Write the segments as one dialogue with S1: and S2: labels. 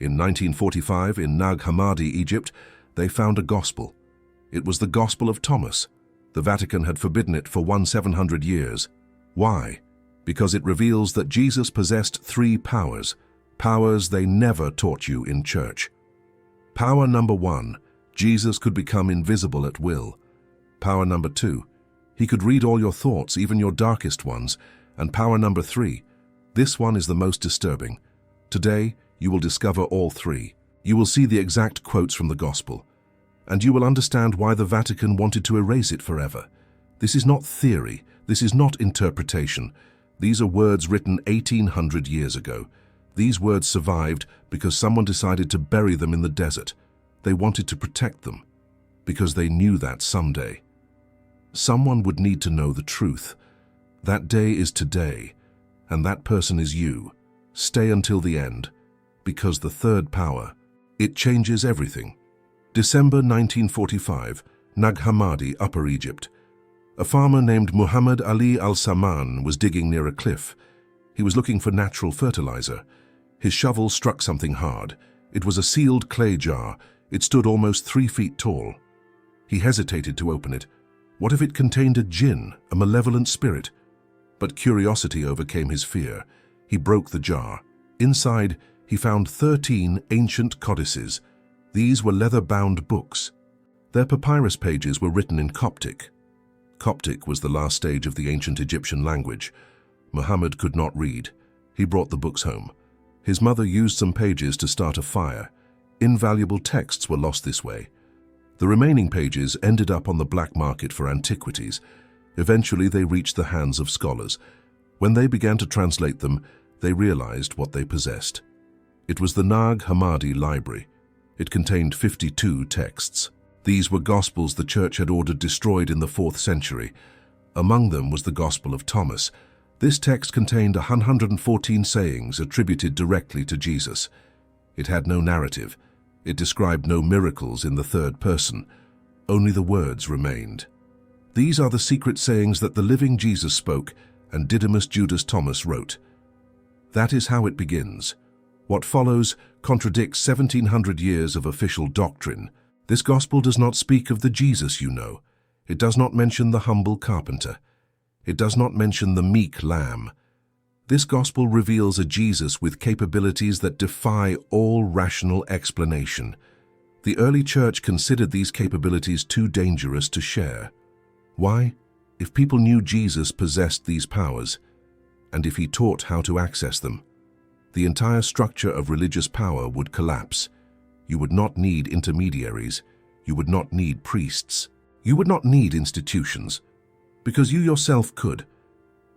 S1: In 1945, in Nag Hammadi, Egypt, they found a gospel. It was the Gospel of Thomas. The Vatican had forbidden it for 700 years. Why? Because it reveals that Jesus possessed three powers they never taught you in church. Power number 1, Jesus could become invisible at will. Power number 2, he could read all your thoughts, even your darkest ones. And power number 3, this one is the most disturbing. Today, you will discover all three. You will see the exact quotes from the Gospel, and you will understand why the Vatican wanted to erase it forever. This is not theory, this is not interpretation. These are words written 1800 years ago. These words survived because someone decided to bury them in the desert. They wanted to protect them, because they knew that someday someone would need to know the truth. That day is today, and that person is you. Stay until the end, because the third power, it changes everything. December 1945, Nag Hammadi, Upper Egypt. A farmer named Muhammad Ali al-Saman was digging near a cliff. He was looking for natural fertilizer. His shovel struck something hard. It was a sealed clay jar. It stood almost 3 feet tall. He hesitated to open it. What if it contained a jinn, a malevolent spirit? But curiosity overcame his fear. He broke the jar. Inside, he found 13 ancient codices. These were leather-bound books. Their papyrus pages were written in Coptic. Coptic was the last stage of the ancient Egyptian language. Muhammad could not read. He brought the books home. His mother used some pages to start a fire. Invaluable texts were lost this way. The remaining pages ended up on the black market for antiquities. Eventually, they reached the hands of scholars. When they began to translate them, they realized what they possessed. It was the Nag Hammadi library. It contained 52 texts. These were Gospels the Church had ordered destroyed in the 4th century. Among them was the Gospel of Thomas. This text contained 114 sayings attributed directly to Jesus. It had no narrative. It described no miracles in the third person. Only the words remained. These are the secret sayings that the living Jesus spoke and Didymus Judas Thomas wrote. That is how it begins. What follows contradicts 1700 years of official doctrine. This gospel does not speak of the Jesus you know. It does not mention the humble carpenter. It does not mention the meek lamb. This gospel reveals a Jesus with capabilities that defy all rational explanation. The early church considered these capabilities too dangerous to share. Why? If people knew Jesus possessed these powers, and if he taught how to access them, the entire structure of religious power would collapse. You would not need intermediaries. You would not need priests. You would not need institutions, because you yourself could.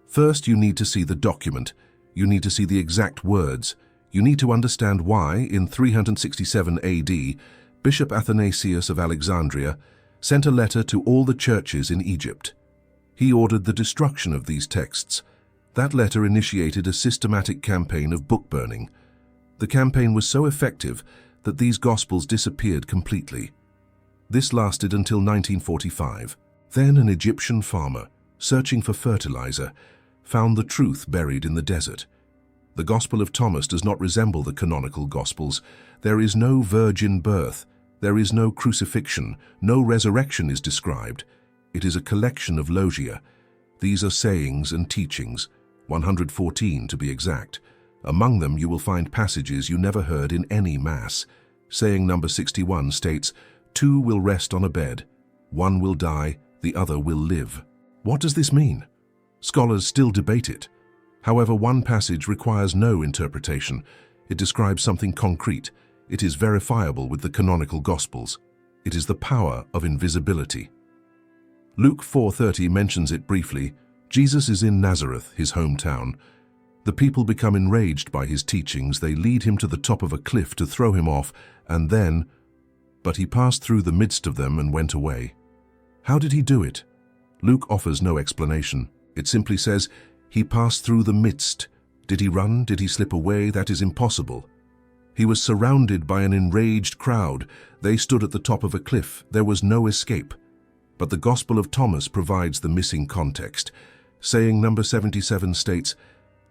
S1: First, you need to see the document. You need to see the exact words. You need to understand why, in 367 AD, Bishop Athanasius of Alexandria sent a letter to all the churches in Egypt. He ordered the destruction of these texts. That letter initiated a systematic campaign of book burning. The campaign was so effective that these Gospels disappeared completely. This lasted until 1945. Then an Egyptian farmer, searching for fertilizer, found the truth buried in the desert. The Gospel of Thomas does not resemble the canonical Gospels. There is no virgin birth. There is no crucifixion. No resurrection is described. It is a collection of logia. These are sayings and teachings, 114 to be exact. Among them you will find passages you never heard in any Mass. Saying number 61 states, "Two will rest on a bed. One will die, the other will live." What does this mean? Scholars still debate it. However, one passage requires no interpretation. It describes something concrete. It is verifiable with the canonical Gospels. It is the power of invisibility. Luke 4:30 mentions it briefly. Jesus is in Nazareth, his hometown. The people become enraged by his teachings. They lead him to the top of a cliff to throw him off, and then, but he passed through the midst of them and went away. How did he do it? Luke offers no explanation. It simply says, he passed through the midst. Did he run? Did he slip away? That is impossible. He was surrounded by an enraged crowd. They stood at the top of a cliff. There was no escape. But the Gospel of Thomas provides the missing context. Saying number 77 states,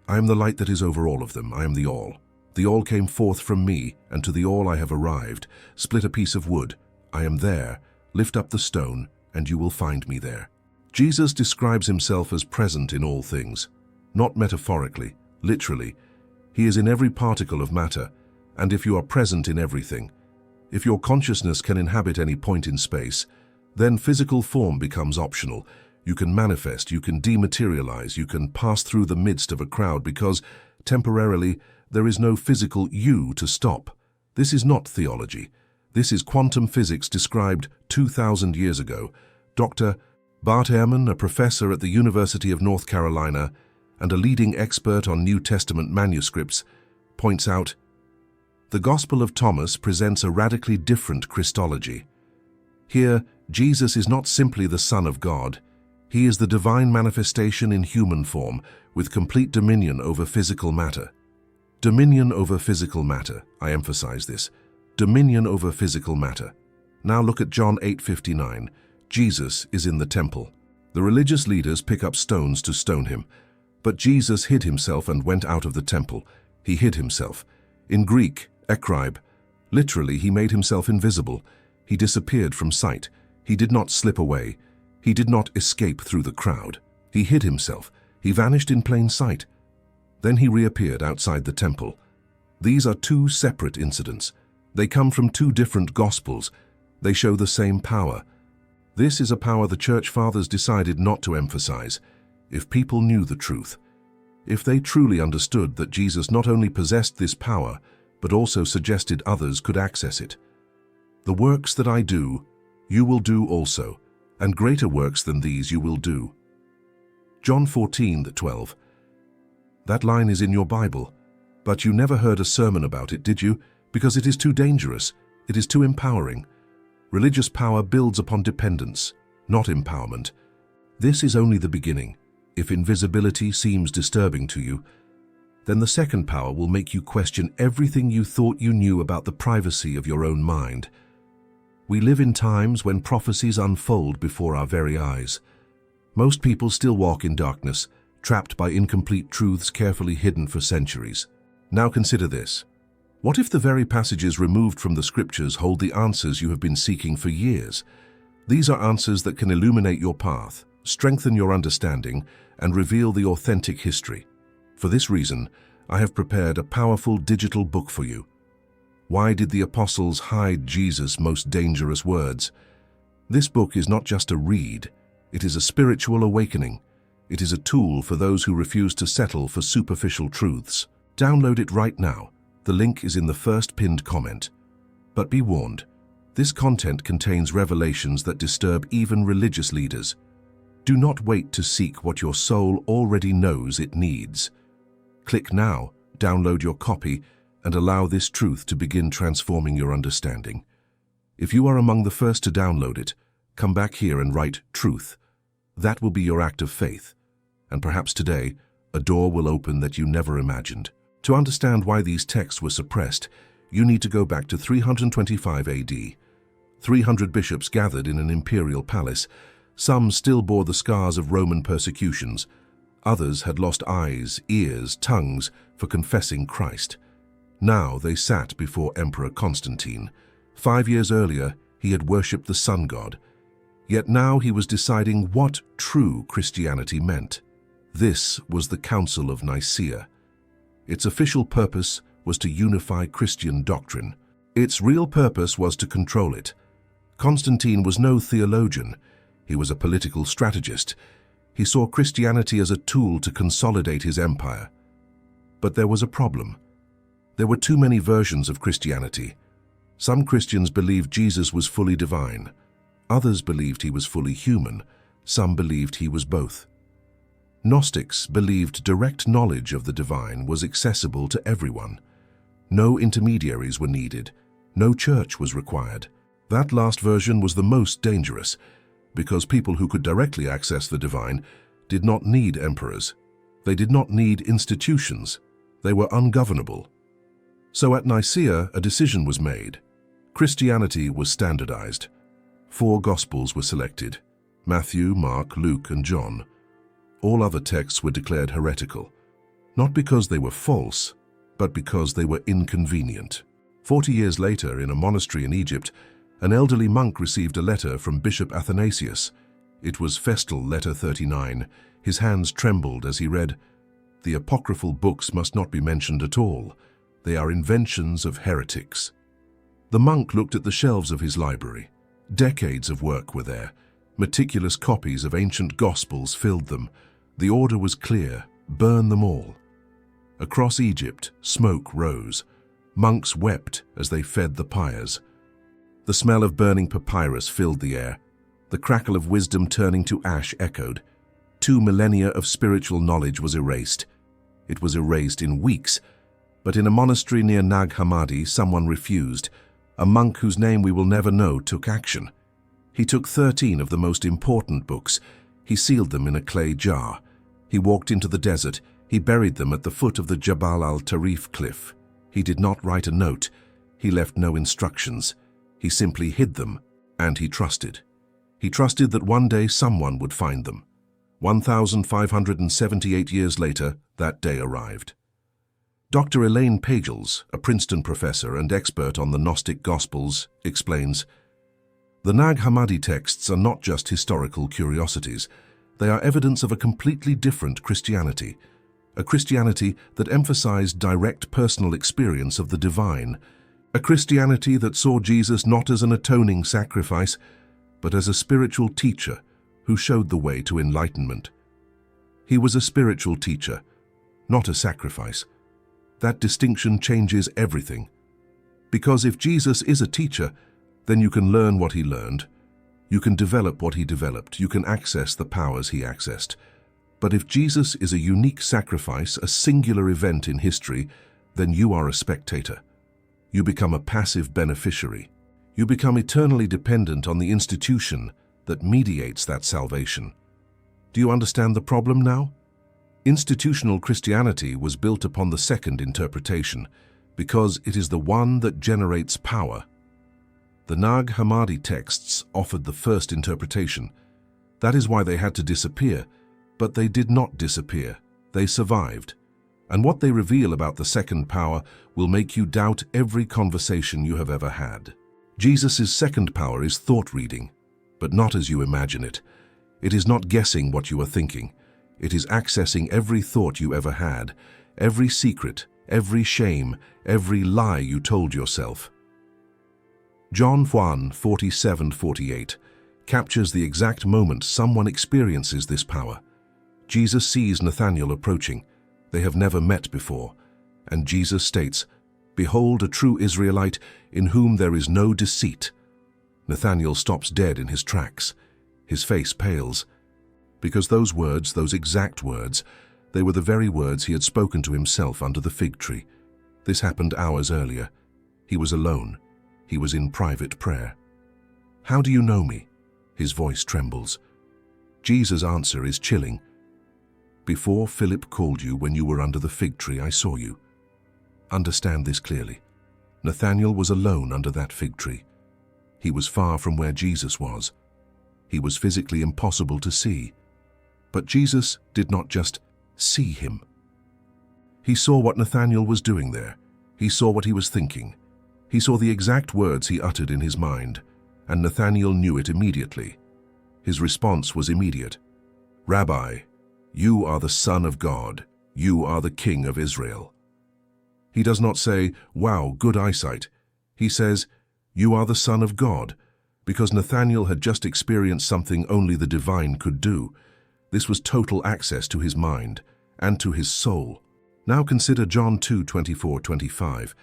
S1: "I am the light that is over all of them. I am the all." The all came forth from me, and to the all I have arrived. Split a piece of wood. I am there. Lift up the stone, and you will find me there. Jesus describes himself as present in all things, not metaphorically, literally. He is in every particle of matter, and if you are present in everything, if your consciousness can inhabit any point in space, then physical form becomes optional. You can manifest, you can dematerialize, you can pass through the midst of a crowd because, temporarily, there is no physical you to stop. This is not theology. This is quantum physics described 2,000 years ago. Dr. Bart Ehrman, a professor at the University of North Carolina and a leading expert on New Testament manuscripts, points out, the Gospel of Thomas presents a radically different Christology. Here, Jesus is not simply the Son of God. He is the divine manifestation in human form, with complete dominion over physical matter. Dominion over physical matter, I emphasize this. Dominion over physical matter. Now look at John 8:59. Jesus is in the temple. The religious leaders pick up stones to stone him. But Jesus hid himself and went out of the temple. He hid himself. In Greek, ekribe, literally he made himself invisible. He disappeared from sight. He did not slip away. He did not escape through the crowd. He hid himself. He vanished in plain sight. Then he reappeared outside the temple. These are two separate incidents. They come from two different Gospels. They show the same power. This is a power the Church Fathers decided not to emphasize. If people knew the truth, if they truly understood that Jesus not only possessed this power, but also suggested others could access it. The works that I do, you will do also, and greater works than these you will do. John 14:12. That line is in your Bible, but you never heard a sermon about it, did you? Because it is too dangerous, it is too empowering. Religious power builds upon dependence, not empowerment. This is only the beginning. If invisibility seems disturbing to you, then the second power will make you question everything you thought you knew about the privacy of your own mind. We live in times when prophecies unfold before our very eyes. Most people still walk in darkness, trapped by incomplete truths carefully hidden for centuries. Now consider this. What if the very passages removed from the scriptures hold the answers you have been seeking for years? These are answers that can illuminate your path, strengthen your understanding, and reveal the authentic history. For this reason, I have prepared a powerful digital book for you. Why did the apostles hide Jesus' most dangerous words? This book is not just a read, it is a spiritual awakening. It is a tool for those who refuse to settle for superficial truths. Download it right now. The link is in the first pinned comment. But be warned, this content contains revelations that disturb even religious leaders. Do not wait to seek what your soul already knows it needs. Click now, download your copy, and allow this truth to begin transforming your understanding. If you are among the first to download it, come back here and write truth. That will be your act of faith. And perhaps today, a door will open that you never imagined. To understand why these texts were suppressed, you need to go back to 325 AD. 300 bishops gathered in an imperial palace. Some still bore the scars of Roman persecutions. Others had lost eyes, ears, tongues for confessing Christ. Now they sat before Emperor Constantine. 5 years earlier, he had worshipped the sun god. Yet now he was deciding what true Christianity meant. This was the Council of Nicaea. Its official purpose was to unify Christian doctrine. Its real purpose was to control it. Constantine was no theologian. He was a political strategist. He saw Christianity as a tool to consolidate his empire. But there was a problem. There were too many versions of Christianity. Some Christians believed Jesus was fully divine. Others believed he was fully human. Some believed he was both. Gnostics believed direct knowledge of the divine was accessible to everyone. No intermediaries were needed. No church was required. That last version was the most dangerous, because people who could directly access the divine did not need emperors. They did not need institutions. They were ungovernable. So at Nicaea, a decision was made. Christianity was standardized. 4 Gospels were selected: Matthew, Mark, Luke, and John. All other texts were declared heretical, not because they were false, but because they were inconvenient. 40 years later, in a monastery in Egypt, an elderly monk received a letter from Bishop Athanasius. It was Festal Letter 39. His hands trembled as he read, "The apocryphal books must not be mentioned at all. They are inventions of heretics." The monk looked at the shelves of his library. Decades of work were there. Meticulous copies of ancient gospels filled them. The order was clear: burn them all. Across Egypt, smoke rose. Monks wept as they fed the pyres. The smell of burning papyrus filled the air. The crackle of wisdom turning to ash echoed. 2 millennia of spiritual knowledge was erased. It was erased in weeks. But in a monastery near Nag Hammadi, someone refused. A monk whose name we will never know took action. He took 13 of the most important books. He sealed them in a clay jar. He walked into the desert. He buried them at the foot of the Jabal al-Tarif cliff. He did not write a note. He left no instructions. He simply hid them, and he trusted. He trusted that one day someone would find them. 1,578 years later, that day arrived. Dr. Elaine Pagels, a Princeton professor and expert on the Gnostic Gospels, explains, "The Nag Hammadi texts are not just historical curiosities. They are evidence of a completely different Christianity, a Christianity that emphasized direct personal experience of the divine, a Christianity that saw Jesus not as an atoning sacrifice, but as a spiritual teacher who showed the way to enlightenment. He was a spiritual teacher, not a sacrifice. That distinction changes everything. Because if Jesus is a teacher, then you can learn what he learned, you can develop what he developed, you can access the powers he accessed. But if Jesus is a unique sacrifice, a singular event in history, then you are a spectator. You become a passive beneficiary. You become eternally dependent on the institution that mediates that salvation. Do you understand the problem now? Institutional Christianity was built upon the second interpretation, because it is the one that generates power. The Nag Hammadi texts offered the first interpretation. That is why they had to disappear, but they did not disappear. They survived. And what they reveal about the second power will make you doubt every conversation you have ever had. Jesus' second power is thought reading, but not as you imagine it. It is not guessing what you are thinking. It is accessing every thought you ever had, every secret, every shame, every lie you told yourself. John 1:47-48 captures the exact moment someone experiences this power. Jesus sees Nathanael approaching. They have never met before. And Jesus states, "Behold a true Israelite in whom there is no deceit." Nathanael stops dead in his tracks. His face pales. Because those words, those exact words, they were the very words he had spoken to himself under the fig tree. This happened hours earlier. He was alone. He was in private prayer. "How do you know me?" His voice trembles. Jesus' answer is chilling. "Before Philip called you when you were under the fig tree, I saw you." Understand this clearly. Nathanael was alone under that fig tree. He was far from where Jesus was. He was physically impossible to see. But Jesus did not just see him. He saw what Nathanael was doing there. He saw what he was thinking. He saw the exact words he uttered in his mind, and Nathanael knew it immediately. His response was immediate. "Rabbi, you are the Son of God. You are the King of Israel." He does not say, "Wow, good eyesight." He says, "You are the Son of God," because Nathanael had just experienced something only the divine could do. This was total access to his mind and to his soul. Now consider John 2:24-25.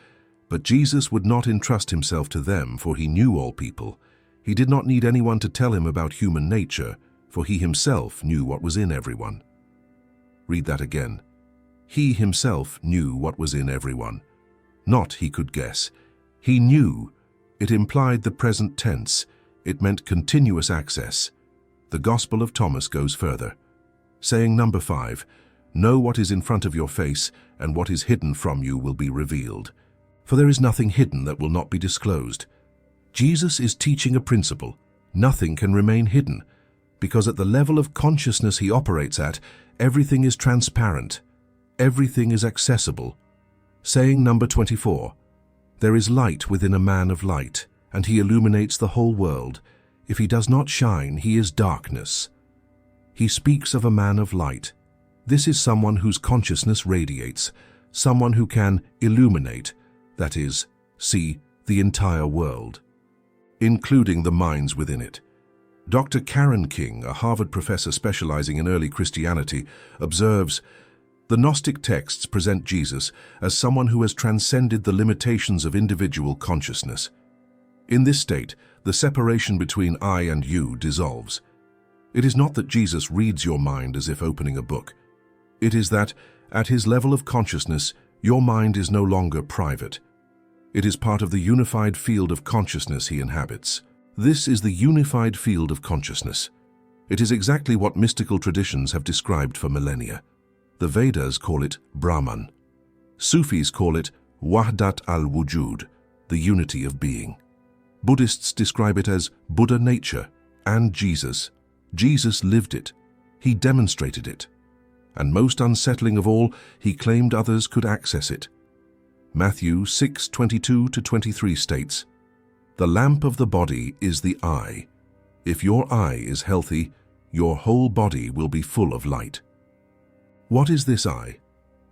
S1: But Jesus would not entrust himself to them, for he knew all people. He did not need anyone to tell him about human nature, for he himself knew what was in everyone. Read that again. He himself knew what was in everyone. Not he could guess. He knew. It implied the present tense. It meant continuous access. The Gospel of Thomas goes further. Saying number 5, "Know what is in front of your face, and what is hidden from you will be revealed. For there is nothing hidden that will not be disclosed." Jesus is teaching a principle. Nothing can remain hidden, because at the level of consciousness he operates at, everything is transparent. Everything is accessible. Saying number 24. There is light within a man of light, and he illuminates the whole world. If he does not shine, he is darkness. He speaks of a man of light. This is someone whose consciousness radiates, someone who can illuminate, that is, see the entire world, including the minds within it. Dr. Karen King, a Harvard professor specializing in early Christianity, observes, the Gnostic texts present Jesus as someone who has transcended the limitations of individual consciousness. In this state, the separation between I and you dissolves. It is not that Jesus reads your mind as if opening a book. It is that, at his level of consciousness, your mind is no longer private. It is part of the unified field of consciousness he inhabits. This is the unified field of consciousness. It is exactly what mystical traditions have described for millennia. The Vedas call it Brahman. Sufis call it Wahdat al-Wujud, the unity of being. Buddhists describe it as Buddha nature and Jesus. Jesus lived it. He demonstrated it. And most unsettling of all, he claimed others could access it. Matthew 6:22-23 states, the lamp of the body is the eye. If your eye is healthy, your whole body will be full of light. What is this eye?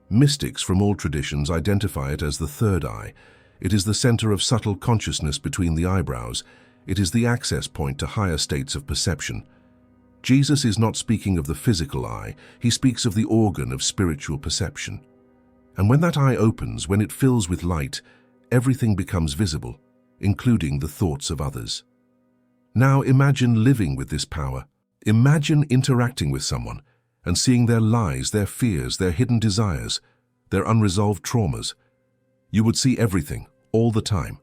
S1: Mystics from all traditions identify it as the third eye. It is the center of subtle consciousness between the eyebrows. It is the access point to higher states of perception. Jesus is not speaking of the physical eye, he speaks of the organ of spiritual perception. And when that eye opens, when it fills with light, everything becomes visible, including the thoughts of others. Now imagine living with this power. Imagine interacting with someone and seeing their lies, their fears, their hidden desires, their unresolved traumas. You would see everything, all the time.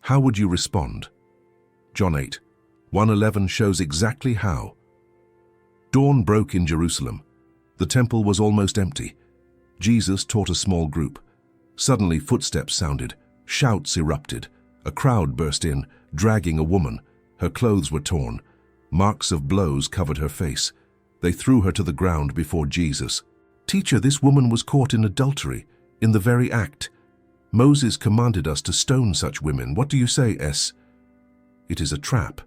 S1: How would you respond? John 8:1-11 shows exactly how. Dawn broke in Jerusalem. The temple was almost empty. Jesus taught a small group. Suddenly footsteps sounded, shouts erupted. A crowd burst in, dragging a woman. Her clothes were torn. Marks of blows covered her face. They threw her to the ground before Jesus. Teacher, this woman was caught in adultery, in the very act. Moses commanded us to stone such women. What do you say, S? It is a trap.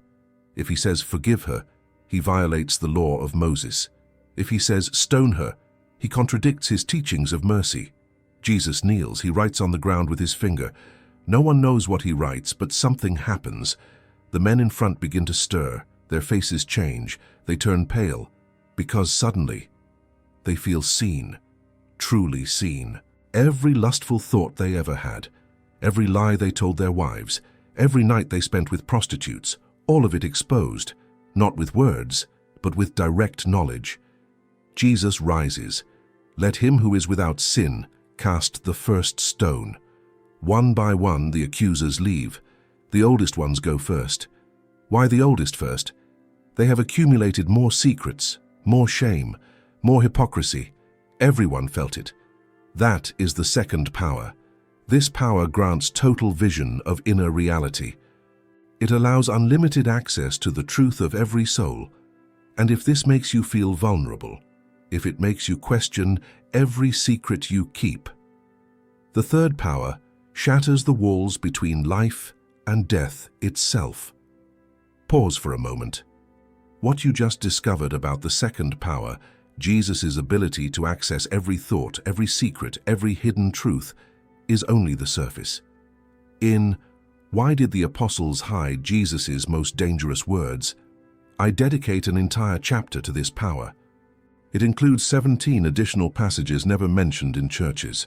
S1: If he says forgive her, he violates the law of Moses. If he says stone her, he contradicts his teachings of mercy. Jesus kneels. He writes on the ground with his finger. No one knows what he writes, but something happens. The men in front begin to stir. Their faces change. They turn pale, because suddenly they feel seen, truly seen. Every lustful thought they ever had, every lie they told their wives, every night they spent with prostitutes, all of it exposed, not with words, but with direct knowledge. Jesus rises. Let him who is without sin cast the first stone. One by one the accusers leave. The oldest ones go first. Why the oldest first? They have accumulated more secrets, more shame, more hypocrisy. Everyone felt it. That is the second power. This power grants total vision of inner reality. It allows unlimited access to the truth of every soul. And if this makes you feel vulnerable, if it makes you question every secret you keep, the third power shatters the walls between life and death itself. Pause for a moment. What you just discovered about the second power, Jesus' ability to access every thought, every secret, every hidden truth, is only the surface. In Why Did the Apostles Hide Jesus' Most Dangerous Words, I dedicate an entire chapter to this power. It includes 17 additional passages never mentioned in churches.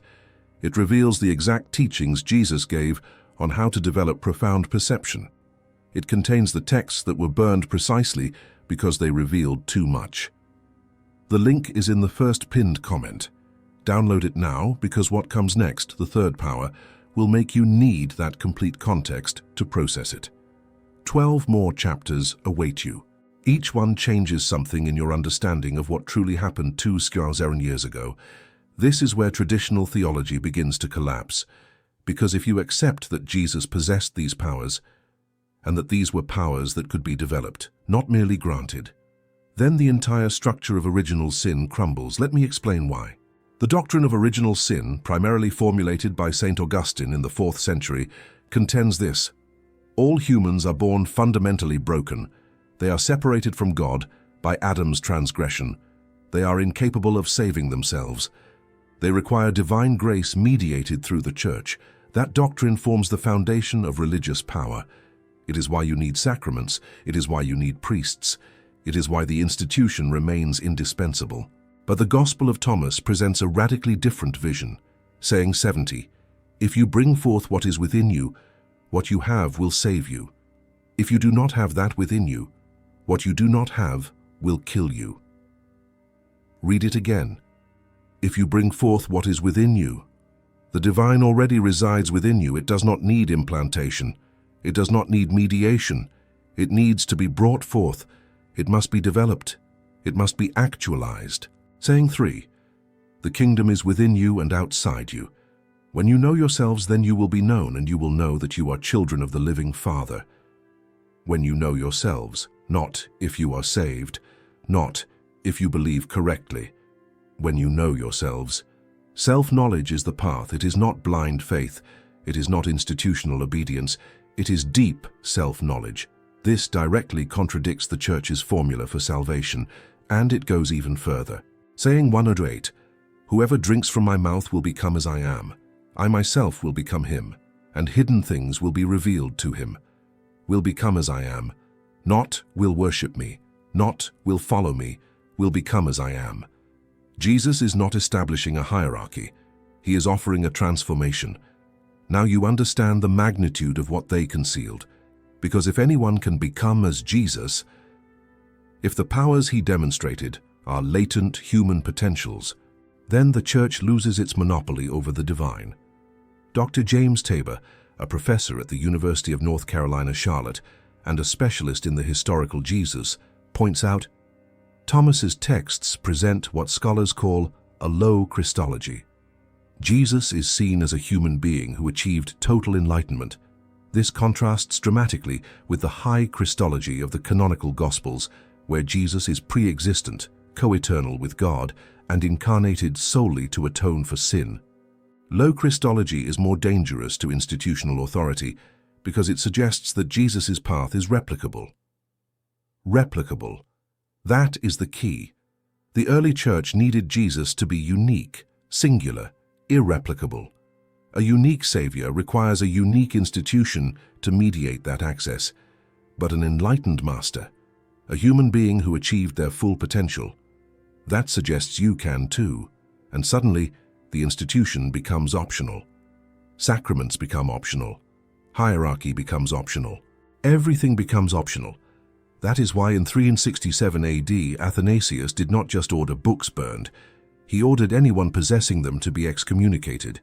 S1: It reveals the exact teachings Jesus gave on how to develop profound perception. It contains the texts that were burned precisely because they revealed too much. The link is in the first pinned comment. Download it now because what comes next, the third power, will make you need that complete context to process it. 12 more chapters await you. Each one changes something in your understanding of what truly happened 2,000 years ago. This is where traditional theology begins to collapse, because if you accept that Jesus possessed these powers, and that these were powers that could be developed, not merely granted, then the entire structure of original sin crumbles. Let me explain why. The doctrine of original sin, primarily formulated by St. Augustine in the 4th century, contends this: all humans are born fundamentally broken. They are separated from God by Adam's transgression. They are incapable of saving themselves. They require divine grace mediated through the Church. That doctrine forms the foundation of religious power. It is why you need sacraments. It is why you need priests. It is why the institution remains indispensable. But the Gospel of Thomas presents a radically different vision, saying 70, if you bring forth what is within you, what you have will save you. If you do not have that within you, what you do not have will kill you. Read it again. If you bring forth what is within you, the divine already resides within you. It does not need implantation. It does not need mediation. It needs to be brought forth. It must be developed. It must be actualized. Saying 3, the kingdom is within you and outside you. When you know yourselves, then you will be known, and you will know that you are children of the living Father. When you know yourselves, not if you are saved, not if you believe correctly. When you know yourselves. Self-knowledge is the path. It is not blind faith. It is not institutional obedience. It is deep self-knowledge. This directly contradicts the Church's formula for salvation, and it goes even further. Saying 108, whoever drinks from my mouth will become as I am. I myself will become him, and hidden things will be revealed to him. Will become as I am. Not will worship me. Not will follow me. Will become as I am. Jesus is not establishing a hierarchy. He is offering a transformation. Now you understand the magnitude of what they concealed. Because if anyone can become as Jesus, if the powers he demonstrated are latent human potentials, then the Church loses its monopoly over the divine. Dr. James Tabor, a professor at the University of North Carolina, Charlotte, and a specialist in the historical Jesus, points out, Thomas's texts present what scholars call a low Christology. Jesus is seen as a human being who achieved total enlightenment. This contrasts dramatically with the high Christology of the canonical Gospels, where Jesus is pre-existent, co-eternal with God, and incarnated solely to atone for sin. Low Christology is more dangerous to institutional authority because it suggests that Jesus' path is replicable. Replicable. That is the key. The early Church needed Jesus to be unique, singular, irreplicable. A unique Savior requires a unique institution to mediate that access, but an enlightened Master, a human being who achieved their full potential, that suggests you can too, and suddenly the institution becomes optional. Sacraments become optional. Hierarchy becomes optional. Everything becomes optional. That is why in 367 AD, Athanasius did not just order books burned. He ordered anyone possessing them to be excommunicated.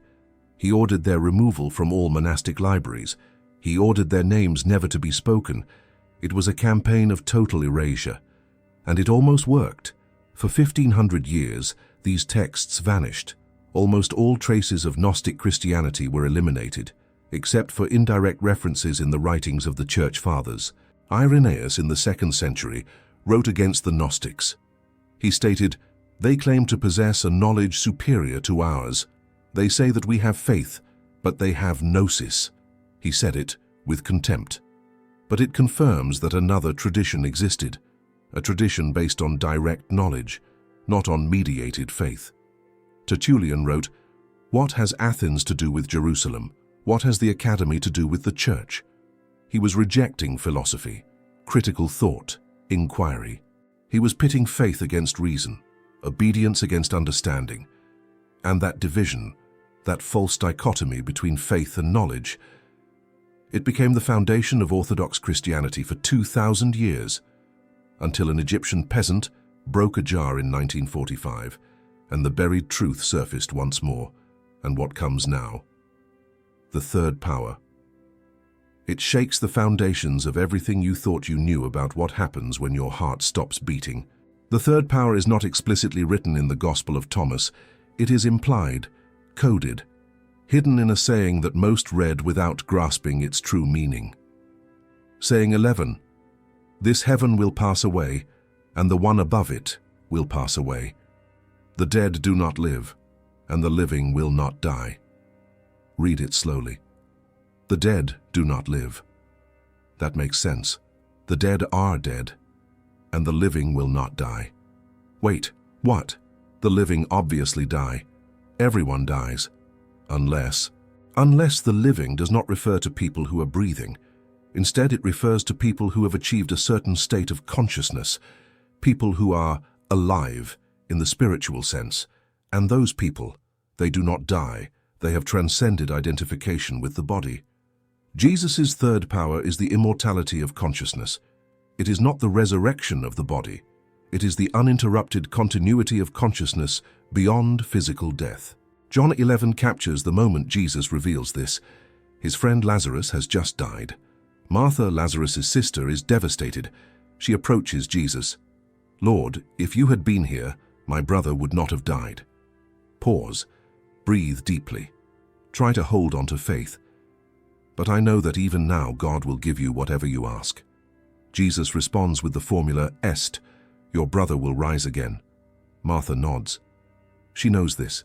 S1: He ordered their removal from all monastic libraries. He ordered their names never to be spoken. It was a campaign of total erasure. And it almost worked. For 1500 years, these texts vanished. Almost all traces of Gnostic Christianity were eliminated, except for indirect references in the writings of the Church Fathers. Irenaeus in the 2nd century wrote against the Gnostics. He stated, "They claim to possess a knowledge superior to ours. They say that we have faith, but they have gnosis." He said it with contempt. But it confirms that another tradition existed, a tradition based on direct knowledge, not on mediated faith. Tertullian wrote, "What has Athens to do with Jerusalem? What has the Academy to do with the Church?" He was rejecting philosophy, critical thought, inquiry. He was pitting faith against reason, obedience against understanding. And that division, that false dichotomy between faith and knowledge, it became the foundation of Orthodox Christianity for 2,000 years, until an Egyptian peasant broke a jar in 1945, and the buried truth surfaced once more. And what comes now? The third power. It shakes the foundations of everything you thought you knew about what happens when your heart stops beating. The third power is not explicitly written in the Gospel of Thomas. It is implied, coded, hidden in a saying that most read without grasping its true meaning. Saying 11, "This heaven will pass away, and the one above it will pass away. The dead do not live. and the living will not die. Read it slowly. The dead do not live. That makes sense. The dead are dead, and the living will not die. Wait, what? The living obviously die. Everyone dies. Unless the living does not refer to people who are breathing. Instead, it refers to people who have achieved a certain state of consciousness, people who are alive in the spiritual sense. And those people, they do not die. They have transcended identification with the body. Jesus' third power is the immortality of consciousness. It is not the resurrection of the body. It is the uninterrupted continuity of consciousness beyond physical death. John 11 captures the moment Jesus reveals this. His friend Lazarus has just died. Martha, Lazarus' sister, is devastated. She approaches Jesus. "Lord, if you had been here, my brother would not have died." Pause. Breathe deeply. Try to hold on to faith. "But I know that even now God will give you whatever you ask." Jesus responds with the formula, "Est, your brother will rise again." Martha nods. She knows this.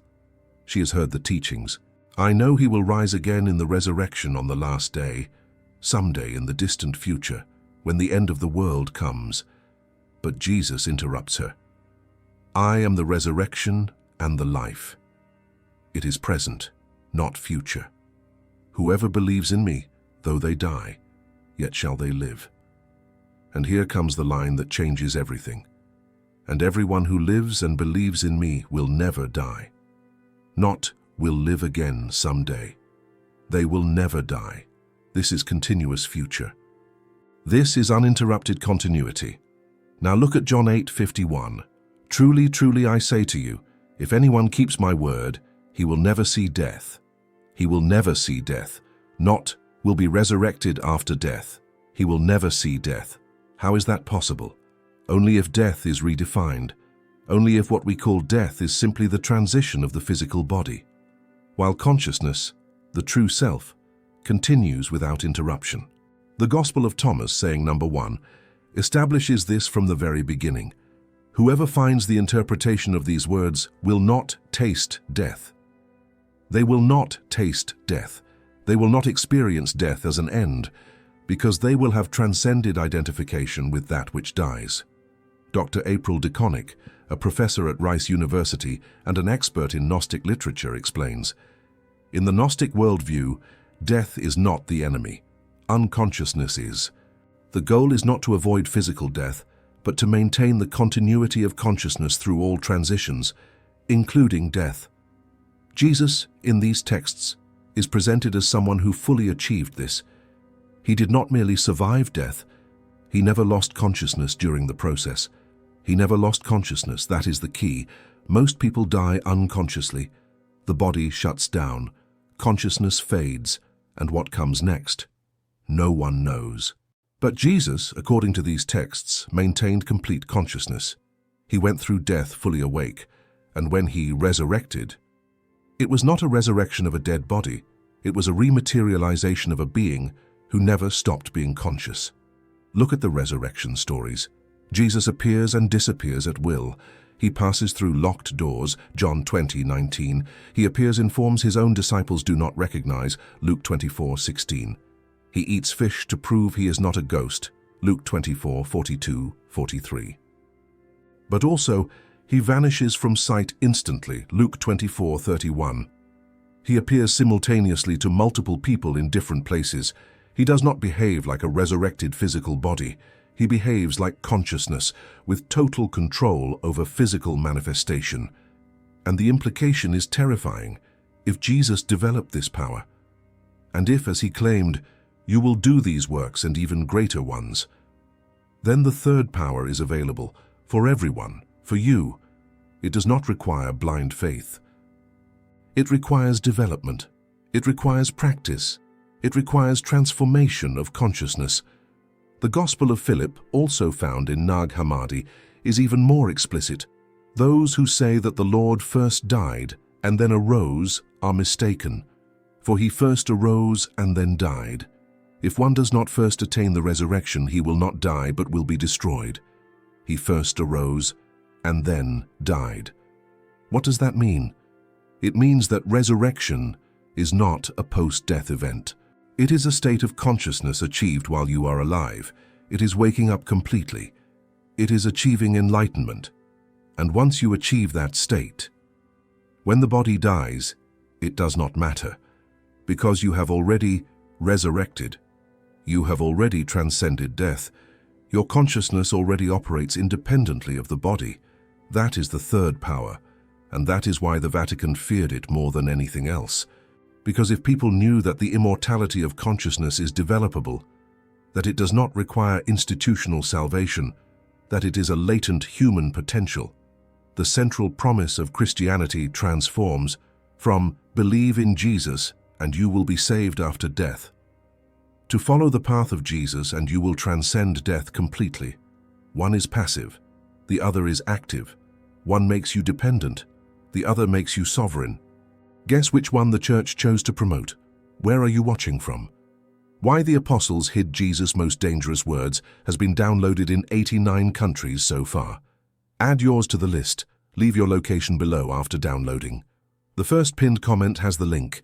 S1: She has heard the teachings. "I know he will rise again in the resurrection on the last day, someday in the distant future, when the end of the world comes." But Jesus interrupts her. "I am the resurrection and the life." It is present, not future. "Whoever believes in me, though they die, yet shall they live." And here comes the line that changes everything. "And everyone who lives and believes in me will never die." Not will live again someday. They will never die. This is continuous future. This is uninterrupted continuity. Now look at John 8:51. "Truly, truly I say to you, if anyone keeps my word, he will never see death." He will never see death. Not will be resurrected after death. He will never see death. How is that possible? Only if death is redefined. Only if what we call death is simply the transition of the physical body, while consciousness, the true self, continues without interruption. The Gospel of Thomas, saying number 1, establishes this from the very beginning. Whoever finds the interpretation of these words will not taste death. They will not taste death. They will not experience death as an end, because they will have transcended identification with that which dies. Dr. April DeConnick, a professor at Rice University and an expert in Gnostic literature, explains, "In the Gnostic worldview, death is not the enemy. Unconsciousness is. The goal is not to avoid physical death, but to maintain the continuity of consciousness through all transitions, including death." Jesus, in these texts, is presented as someone who fully achieved this. He did not merely survive death. He never lost consciousness during the process. He never lost consciousness, that is the key. Most people die unconsciously. The body shuts down, consciousness fades, and what comes next? No one knows. But Jesus, according to these texts, maintained complete consciousness. He went through death fully awake, and when he resurrected, it was not a resurrection of a dead body, it was a rematerialization of a being who never stopped being conscious. Look at the resurrection stories. Jesus appears and disappears at will. He passes through locked doors, John 20:19. He appears in forms his own disciples do not recognize, Luke 24:16. He eats fish to prove he is not a ghost, Luke 24:42-43. But also, he vanishes from sight instantly, Luke 24:31. He appears simultaneously to multiple people in different places. He does not behave like a resurrected physical body. He behaves like consciousness, with total control over physical manifestation. And the implication is terrifying. If Jesus developed this power, and if, as he claimed, "You will do these works and even greater ones," then the third power is available for everyone, for you. It does not require blind faith. It requires development. It requires practice. It requires transformation of consciousness. The Gospel of Philip, also found in Nag Hammadi, is even more explicit. Those who say that the Lord first died and then arose are mistaken, for he first arose and then died. If one does not first attain the resurrection, he will not die but will be destroyed. He first arose and then died. What does that mean? It means that resurrection is not a post-death event. It is a state of consciousness achieved while you are alive. It is waking up completely. It is achieving enlightenment. And once you achieve that state, when the body dies, it does not matter, because you have already resurrected. You have already transcended death. Your consciousness already operates independently of the body. That is the third power, and that is why the Vatican feared it more than anything else. Because if people knew that the immortality of consciousness is developable, that it does not require institutional salvation, that it is a latent human potential, the central promise of Christianity transforms from believe in Jesus and you will be saved after death, to follow the path of Jesus and you will transcend death completely. One is passive, the other is active. One makes you dependent, the other makes you sovereign. Guess which one the Church chose to promote? Where are you watching from? Why the Apostles hid Jesus' most dangerous words has been downloaded in 89 countries so far. Add yours to the list. Leave your location below after downloading. The first pinned comment has the link,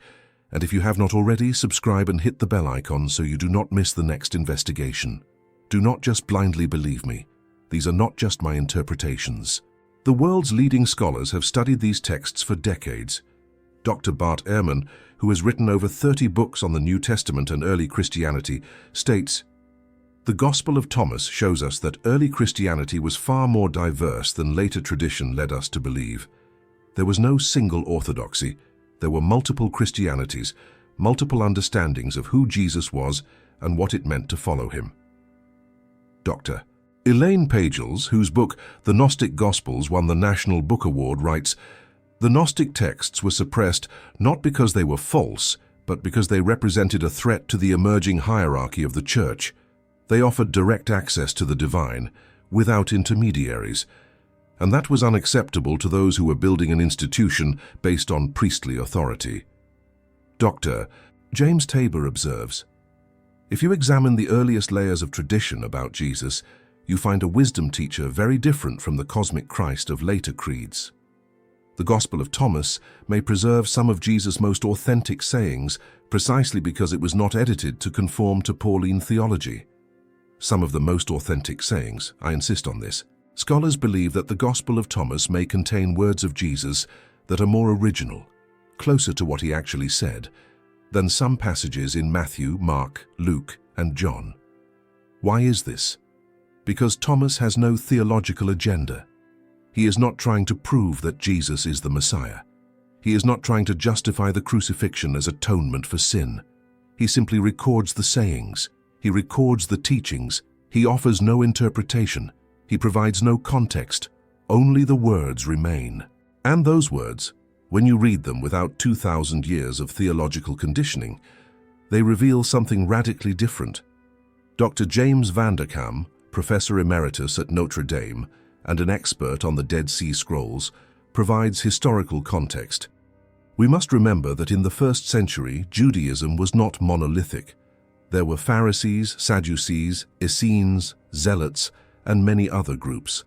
S1: and if you have not already, subscribe and hit the bell icon so you do not miss the next investigation. Do not just blindly believe me. These are not just my interpretations. The world's leading scholars have studied these texts for decades. Dr. Bart Ehrman, who has written over 30 books on the New Testament and early Christianity, states, "The Gospel of Thomas shows us that early Christianity was far more diverse than later tradition led us to believe. There was no single orthodoxy. There were multiple Christianities, multiple understandings of who Jesus was and what it meant to follow him." Dr. Elaine Pagels, whose book The Gnostic Gospels won the National Book Award, writes, "The Gnostic texts were suppressed not because they were false, but because they represented a threat to the emerging hierarchy of the Church. They offered direct access to the divine, without intermediaries, and that was unacceptable to those who were building an institution based on priestly authority." Dr. James Tabor observes, "If you examine the earliest layers of tradition about Jesus, you find a wisdom teacher very different from the cosmic Christ of later creeds. The Gospel of Thomas may preserve some of Jesus' most authentic sayings precisely because it was not edited to conform to Pauline theology. Some of the most authentic sayings, I insist on this. Scholars believe that the Gospel of Thomas may contain words of Jesus that are more original, closer to what he actually said, than some passages in Matthew, Mark, Luke, and John. Why is this? Because Thomas has no theological agenda. He is not trying to prove that Jesus is the Messiah. He is not trying to justify the crucifixion as atonement for sin. He simply records the sayings. He records the teachings. He offers no interpretation. He provides no context. Only the words remain. And those words, when you read them without 2,000 years of theological conditioning, they reveal something radically different. Dr. James Van der Kam, Professor Emeritus at Notre Dame, and an expert on the Dead Sea Scrolls, provides historical context. We must remember that in the 1st century, Judaism was not monolithic. There were Pharisees, Sadducees, Essenes, Zealots, and many other groups.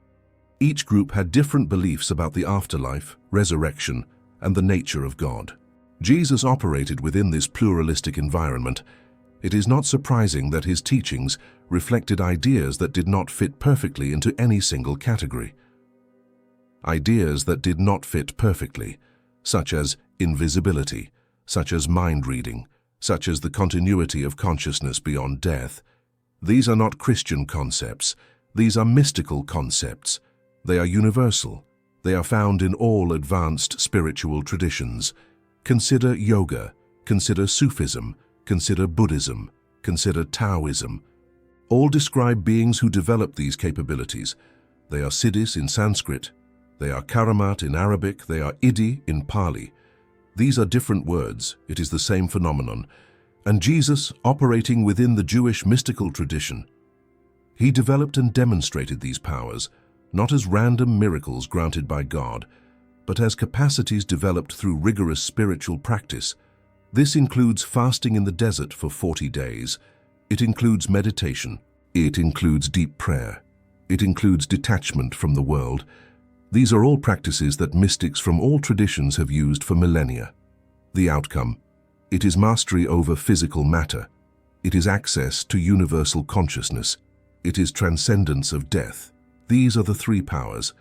S1: Each group had different beliefs about the afterlife, resurrection, and the nature of God. Jesus operated within this pluralistic environment. It is not surprising that his teachings reflected ideas that did not fit perfectly into any single category. Ideas that did not fit perfectly, such as invisibility, such as mind reading, such as the continuity of consciousness beyond death. These are not Christian concepts. These are mystical concepts. They are universal. They are found in all advanced spiritual traditions. Consider yoga, consider Sufism, consider Buddhism, consider Taoism. All describe beings who developed these capabilities. They are Siddhis in Sanskrit, they are Karamat in Arabic, they are Iddhi in Pali. These are different words, it is the same phenomenon. And Jesus, operating within the Jewish mystical tradition, he developed and demonstrated these powers, not as random miracles granted by God, but as capacities developed through rigorous spiritual practice. This includes fasting in the desert for 40 days. It includes meditation. It includes deep prayer. It includes detachment from the world. These are all practices that mystics from all traditions have used for millennia. The outcome: it is mastery over physical matter. It is access to universal consciousness. It is transcendence of death. These are the three powers.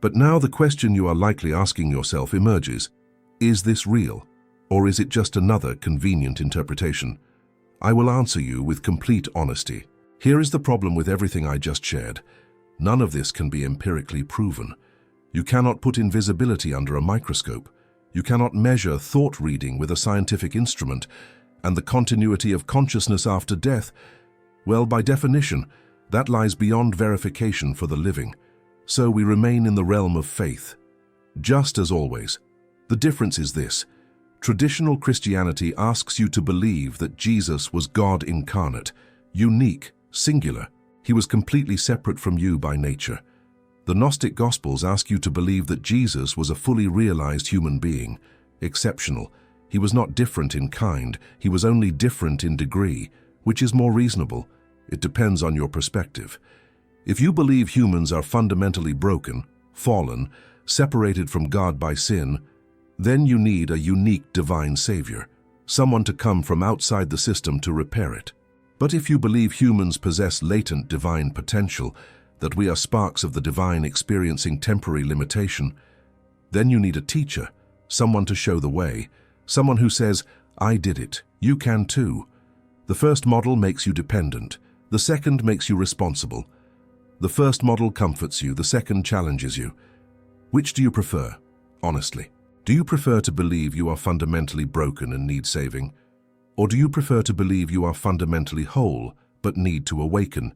S1: But now the question you are likely asking yourself emerges: is this real, or is it just another convenient interpretation? I will answer you with complete honesty. Here is the problem with everything I just shared. None of this can be empirically proven. You cannot put invisibility under a microscope. You cannot measure thought reading with a scientific instrument. And the continuity of consciousness after death, well, by definition, that lies beyond verification for the living. So we remain in the realm of faith. Just as always, the difference is this: traditional Christianity asks you to believe that Jesus was God incarnate, unique, singular. He was completely separate from you by nature. The Gnostic Gospels ask you to believe that Jesus was a fully realized human being, exceptional. He was not different in kind, he was only different in degree. Which is more reasonable? It depends on your perspective. If you believe humans are fundamentally broken, fallen, separated from God by sin, then you need a unique divine savior, someone to come from outside the system to repair it. But if you believe humans possess latent divine potential, that we are sparks of the divine experiencing temporary limitation, then you need a teacher, someone to show the way, someone who says, "I did it, you can too." The first model makes you dependent, the second makes you responsible. The first model comforts you, the second challenges you. Which do you prefer, honestly? Do you prefer to believe you are fundamentally broken and need saving? Or do you prefer to believe you are fundamentally whole but need to awaken?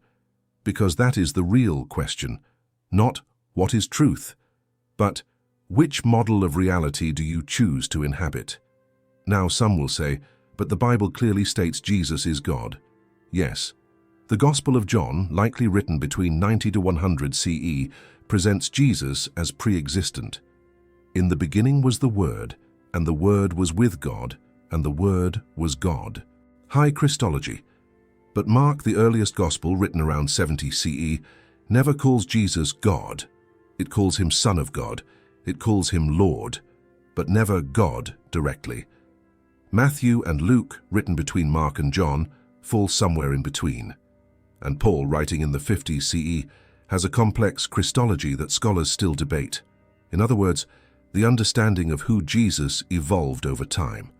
S1: Because that is the real question. Not what is truth, but which model of reality do you choose to inhabit? Now some will say, but the Bible clearly states Jesus is God. Yes. The Gospel of John, likely written between 90 to 100 CE, presents Jesus as pre-existent. In the beginning was the Word, and the Word was with God, and the Word was God. High Christology. But Mark, the earliest Gospel, written around 70 CE, never calls Jesus God. It calls him Son of God. It calls him Lord, but never God directly. Matthew and Luke, written between Mark and John, fall somewhere in between. And Paul, writing in the 50s CE, has a complex Christology that scholars still debate. In other words, the understanding of who Jesus evolved over time.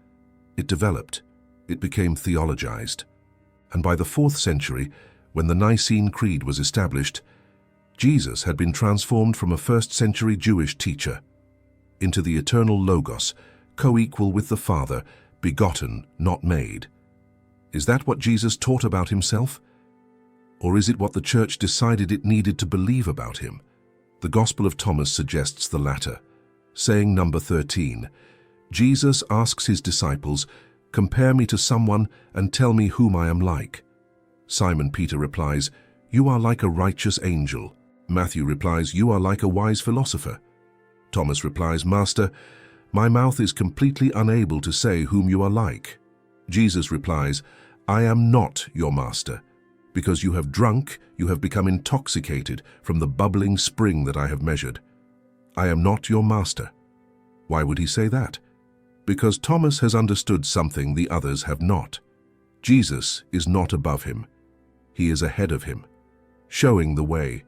S1: It developed. It became theologized. And by the 4th century, when the Nicene Creed was established, Jesus had been transformed from a 1st century Jewish teacher into the eternal Logos, co-equal with the Father, begotten, not made. Is that what Jesus taught about himself? Or is it what the Church decided it needed to believe about him? The Gospel of Thomas suggests the latter. Saying number 13, Jesus asks his disciples, "Compare me to someone and tell me whom I am like." Simon Peter replies, "You are like a righteous angel." Matthew replies, "You are like a wise philosopher." Thomas replies, "Master, my mouth is completely unable to say whom you are like." Jesus replies, "I am not your master. Because you have drunk, you have become intoxicated from the bubbling spring that I have measured. I am not your master." Why would he say that? Because Thomas has understood something the others have not. Jesus is not above him. He is ahead of him, showing the way.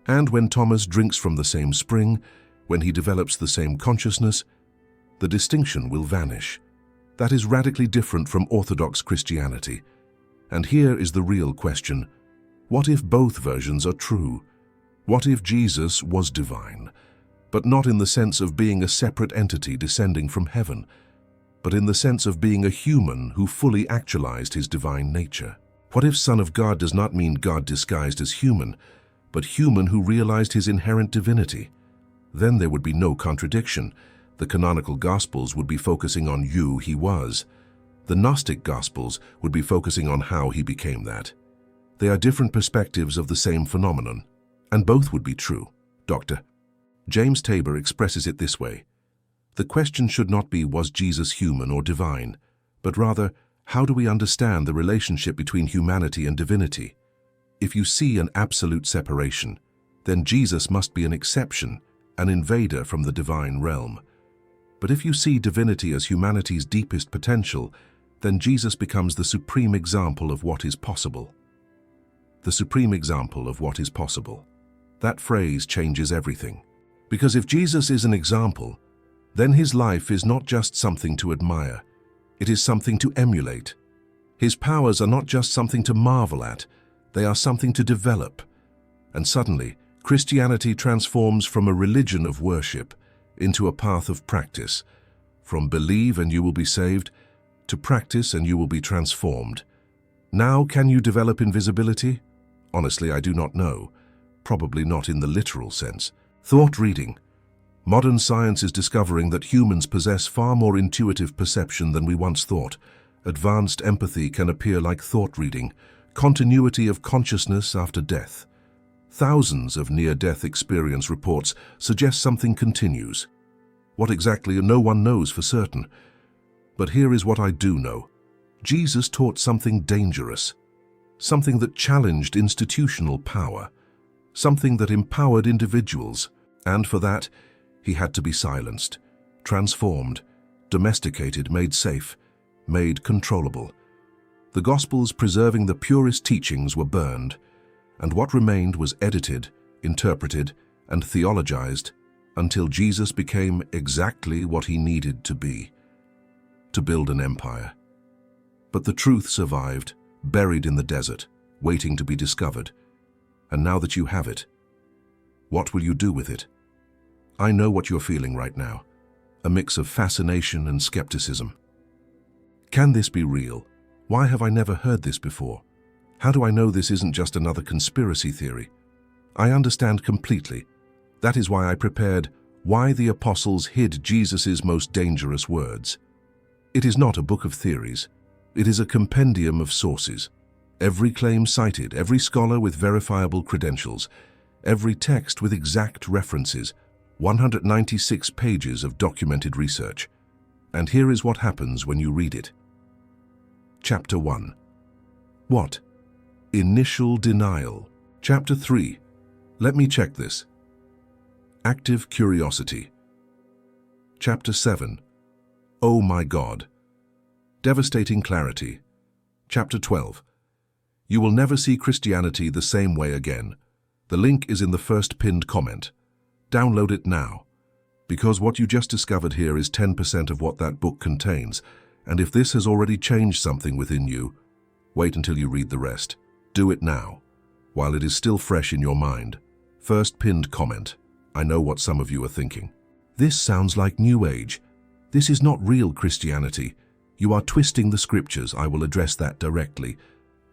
S1: And when Thomas drinks from the same spring, when he develops the same consciousness, the distinction will vanish. That is radically different from Orthodox Christianity. And here is the real question. What if both versions are true? What if Jesus was divine, but not in the sense of being a separate entity descending from heaven, but in the sense of being a human who fully actualized his divine nature? What if Son of God does not mean God disguised as human, but human who realized his inherent divinity? Then there would be no contradiction. The canonical Gospels would be focusing on who he was. The Gnostic Gospels would be focusing on how he became that. They are different perspectives of the same phenomenon, and both would be true. Dr. James Tabor expresses it this way: the question should not be, was Jesus human or divine, but rather, how do we understand the relationship between humanity and divinity? If you see an absolute separation, then Jesus must be an exception, an invader from the divine realm. But if you see divinity as humanity's deepest potential, then Jesus becomes the supreme example of what is possible. The supreme example of what is possible. That phrase changes everything. Because if Jesus is an example, then his life is not just something to admire, it is something to emulate. His powers are not just something to marvel at, they are something to develop. And suddenly, Christianity transforms from a religion of worship into a path of practice, from believe and you will be saved, to practice and you will be transformed. Now, can you develop invisibility? Honestly, I do not know. Probably not in the literal sense. Thought reading. Modern science is discovering that humans possess far more intuitive perception than we once thought. Advanced empathy can appear like thought reading, continuity of consciousness after death. Thousands of near-death experience reports suggest something continues. What exactly, no one knows for certain. But here is what I do know. Jesus taught something dangerous, something that challenged institutional power, something that empowered individuals, and for that, he had to be silenced, transformed, domesticated, made safe, made controllable. The Gospels preserving the purest teachings were burned, and what remained was edited, interpreted, and theologized until Jesus became exactly what he needed to be, to build an empire. But the truth survived, buried in the desert, waiting to be discovered. And now that you have it, what will you do with it? I know what you're feeling right now, a mix of fascination and skepticism. Can this be real? Why have I never heard this before? How do I know this isn't just another conspiracy theory? I understand completely. That is why I prepared Why the Apostles Hid Jesus' Most Dangerous Words. It is not a book of theories. It is a compendium of sources. Every claim cited, every scholar with verifiable credentials, every text with exact references, 196 pages of documented research. And here is what happens when you read it. Chapter 1. What? Initial denial. Chapter 3. Let me check this. Active curiosity. Chapter 7. Oh my God. Devastating clarity. Chapter 12. You will never see Christianity the same way again. The link is in the first pinned comment. Download it now. Because what you just discovered here is 10% of what that book contains, and if this has already changed something within you, wait until you read the rest. Do it now, while it is still fresh in your mind. First pinned comment. I know what some of you are thinking. This sounds like New Age. This is not real Christianity. You are twisting the scriptures. I will address that directly.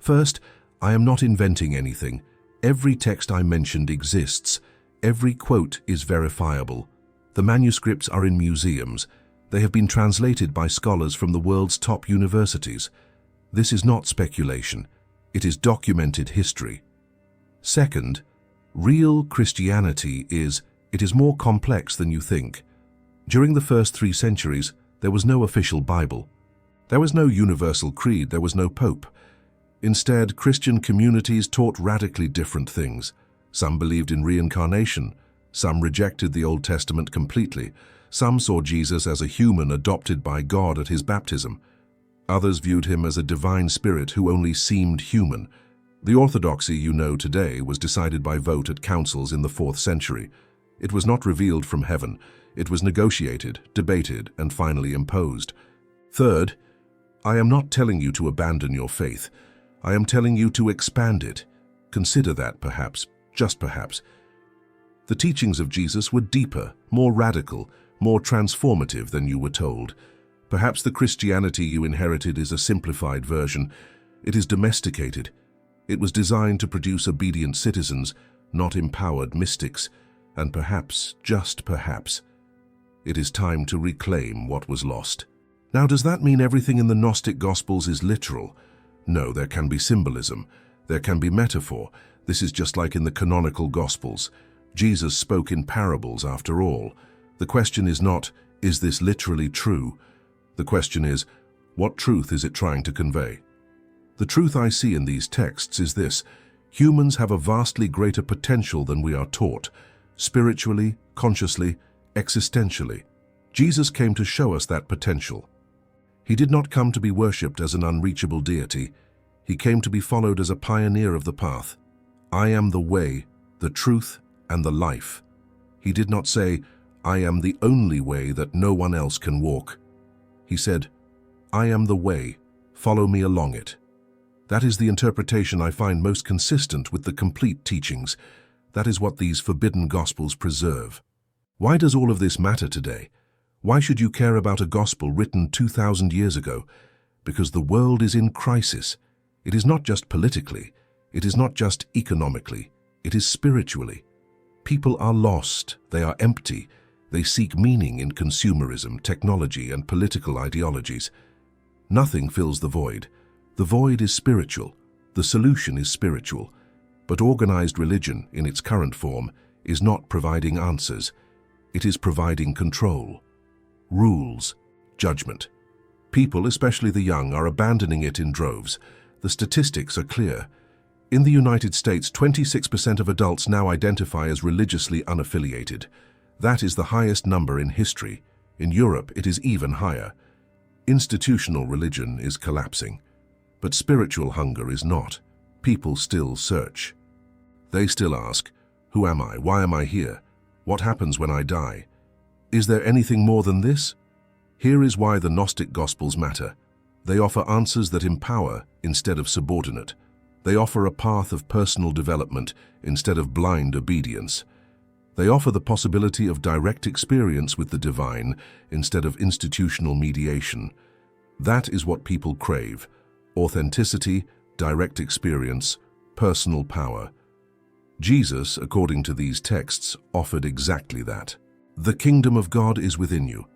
S1: First, I am not inventing anything. Every text I mentioned exists. Every quote is verifiable. The manuscripts are in museums. They have been translated by scholars from the world's top universities. This is not speculation. It is documented history. Second, real Christianity is more complex than you think. During the first 3 centuries, there was no official Bible. There was no universal creed. There was no pope. Instead, Christian communities taught radically different things. Some believed in reincarnation. Some rejected the Old Testament completely. Some saw Jesus as a human adopted by God at his baptism. Others viewed him as a divine spirit who only seemed human. The orthodoxy you know today was decided by vote at councils in the 4th century. It was not revealed from heaven. It was negotiated, debated, and finally imposed. Third, I am not telling you to abandon your faith. I am telling you to expand it. Consider that perhaps, just perhaps. The teachings of Jesus were deeper, more radical, more transformative than you were told. Perhaps the Christianity you inherited is a simplified version. It is domesticated. It was designed to produce obedient citizens, not empowered mystics. And perhaps, just perhaps, it is time to reclaim what was lost. Now, does that mean everything in the Gnostic Gospels is literal? No, there can be symbolism. There can be metaphor. This is just like in the canonical Gospels. Jesus spoke in parables after all. The question is not, is this literally true? The question is, what truth is it trying to convey? The truth I see in these texts is this: Humans have a vastly greater potential than we are taught, spiritually, consciously, existentially. Jesus came to show us that potential. He did not come to be worshipped as an unreachable deity. He came to be followed as a pioneer of the path. I am the way, the truth, and the life. He did not say, I am the only way that no one else can walk. He said, I am the way, follow me along it. That is the interpretation I find most consistent with the complete teachings. That is what these forbidden gospels preserve. Why does all of this matter today? Why should you care about a gospel written 2,000 years ago? Because the world is in crisis. It is not just politically, it is not just economically, it is spiritually. People are lost, they are empty, they seek meaning in consumerism, technology, and political ideologies. Nothing fills the void. The void is spiritual, the solution is spiritual. But organized religion, in its current form, is not providing answers. It is providing control, rules, judgment. People, especially the young, are abandoning it in droves. The statistics are clear. In the United States, 26% of adults now identify as religiously unaffiliated. That is the highest number in history. In Europe, it is even higher. Institutional religion is collapsing. But spiritual hunger is not. People still search. They still ask, who am I? Why am I here? What happens when I die? Is there anything more than this? Here is why the Gnostic Gospels matter. They offer answers that empower instead of subordinate. They offer a path of personal development instead of blind obedience. They offer the possibility of direct experience with the divine instead of institutional mediation. That is what people crave: authenticity, direct experience, personal power. Jesus, according to these texts, offered exactly that. The kingdom of God is within you.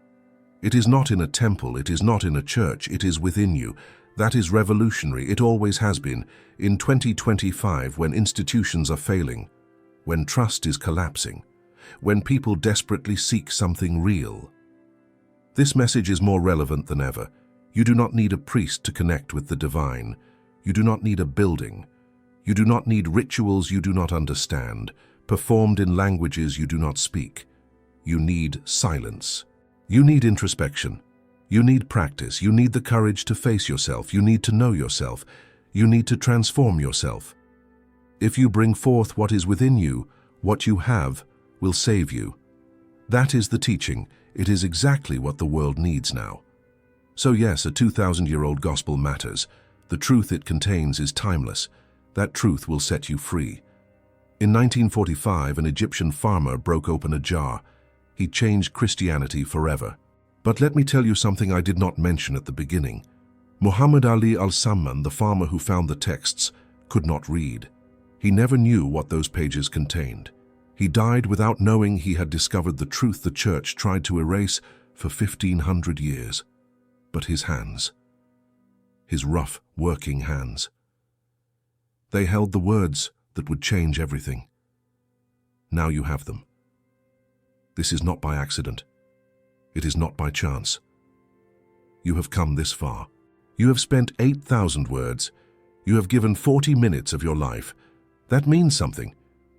S1: It is not in a temple, it is not in a church, it is within you. That is revolutionary, it always has been. In 2025, when institutions are failing, when trust is collapsing, when people desperately seek something real. This message is more relevant than ever. You do not need a priest to connect with the divine. You do not need a building. You do not need rituals you do not understand, performed in languages you do not speak. You need silence. You need introspection. You need practice. You need the courage to face yourself. You need to know yourself. You need to transform yourself. If you bring forth what is within you, what you have will save you. That is the teaching. It is exactly what the world needs now. So yes, a 2,000-year-old gospel matters. The truth it contains is timeless. That truth will set you free. In 1945, an Egyptian farmer broke open a jar. He changed Christianity forever. But let me tell you something I did not mention at the beginning. Muhammad Ali al-Samman, the farmer who found the texts, could not read. He never knew what those pages contained. He died without knowing he had discovered the truth the church tried to erase for 1,500 years. But his hands, his rough, working hands, they held the words that would change everything. Now you have them. This is not by accident. It is not by chance. You have come this far. You have spent 8,000 words. You have given 40 minutes of your life. That means something.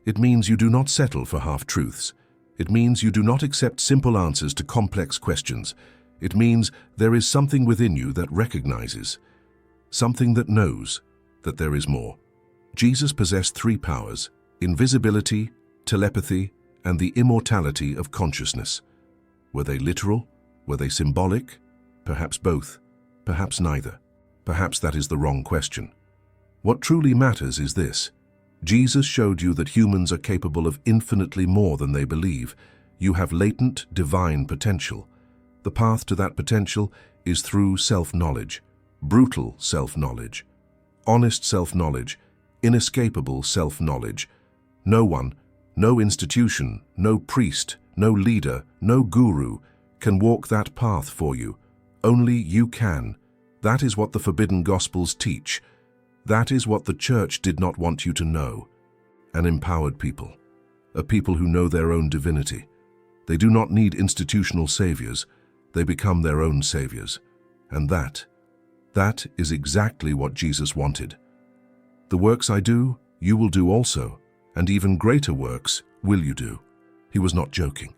S1: It means you do not settle for half-truths. It means you do not accept simple answers to complex questions. It means there is something within you that recognizes, something that knows that there is more. Jesus possessed 3 powers: invisibility, telepathy, and the immortality of consciousness. Were they literal? Were they symbolic? Perhaps both. Perhaps neither. Perhaps that is the wrong question. What truly matters is this: Jesus showed you that humans are capable of infinitely more than they believe. You have latent, divine potential. The path to that potential is through self-knowledge, brutal self-knowledge, honest self-knowledge, inescapable self-knowledge. No one, no institution, no priest, no leader, no guru can walk that path for you. Only you can. That is what the forbidden Gospels teach. That is what the church did not want you to know. An empowered people, a people who know their own divinity. They do not need institutional saviors. They become their own saviors. And that is exactly what Jesus wanted. The works I do, You will do also, and even greater works will you do. He was not joking.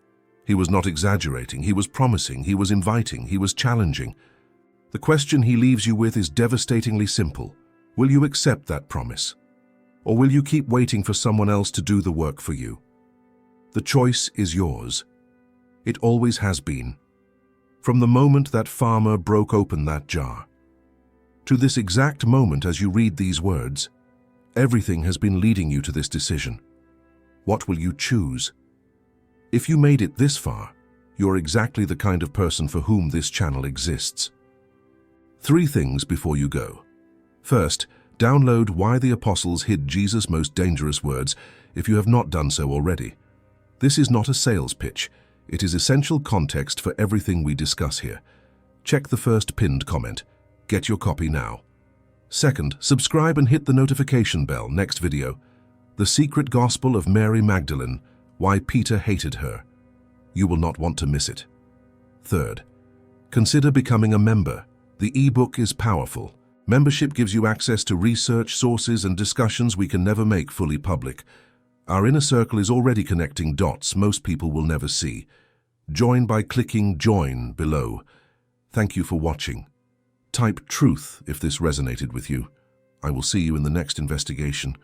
S1: He was not exaggerating. He was promising. He was inviting. He was challenging. The question he leaves you with is devastatingly simple. Will you accept that promise? Or will you keep waiting for someone else to do the work for you? The choice is yours. It always has been. From the moment that farmer broke open that jar, to this exact moment as you read these words, everything has been leading you to this decision. What will you choose? If you made it this far, you're exactly the kind of person for whom this channel exists. 3 things before you go. First, download Why the Apostles Hid Jesus' Most Dangerous Words if you have not done so already. This is not a sales pitch. It is essential context for everything we discuss here. Check the first pinned comment. Get your copy now. Second, subscribe and hit the notification bell. Next video, The Secret Gospel of Mary Magdalene, Why Peter Hated Her. You will not want to miss it. Third, consider becoming a member. The ebook is powerful. Membership gives you access to research, sources, and discussions we can never make fully public. Our inner circle is already connecting dots most people will never see. Join by clicking Join below. Thank you for watching. Type truth if this resonated with you. I will see you in the next investigation.